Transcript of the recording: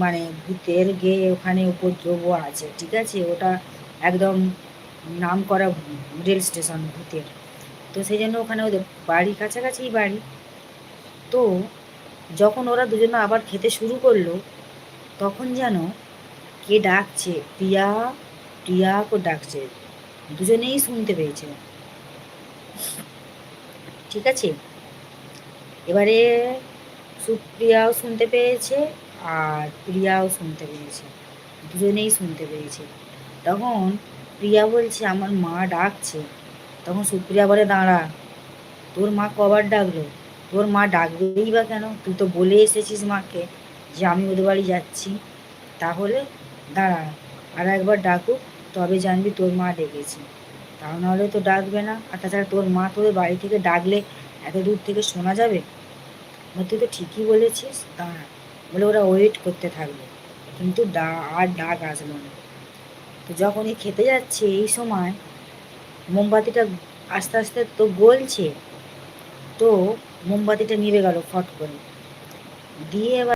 মানে ভূতের গিয়ে ওখানে উপদ্রবও আছে, ঠিক আছে? ওটা একদম নাম করা রেল স্টেশন ভূতের। তো সেই জন্য ওখানে ওদের বাড়ি কাছাকাছিই বাড়ি। তো যখন ওরা দুজনে আবার খেতে শুরু করলো, তখন যেন কে ডাকছে, প্রিয়া, প্রিয়া করে ডাকছে। দুজনেই শুনতে পেয়েছে, ঠিক আছে? এবারে সুপ্রিয়াও শুনতে পেয়েছে আর প্রিয়াও শুনতে পেয়েছে, দুজনেই শুনতে পেয়েছে। তখন প্রিয়া বলছে আমার মা ডাকছে। তখন সুপ্রিয়া বলে দাঁড়া, তোর মা কবার ডাকলো? তোর মা ডাকবেই বা কেন? তুই তো বলে এসেছিস মাকে যে আমি ওদের বাড়ি যাচ্ছি। তাহলে দাঁড়া, আর একবার ডাকুক, তবে জানবি তোর মা ডেকেছে। তা নাহলে তো ডাকবে না। আর তাছাড়া তোর মা তোদের বাড়ি থেকে ডাকলে এত দূর থেকে শোনা যাবে? তুই তো ঠিকই বলেছিস, দাঁড়া। বলে ওরা ওয়েট করতে থাকলো, কিন্তু আর ডাক আসলো না। তো যখনই খেতে যাচ্ছে এই সময় মোমবাতিটা আস্তে আস্তে তো গলছে, তো মোমবাতিটা নিভে গেল ফট করে। দিয়ে এবার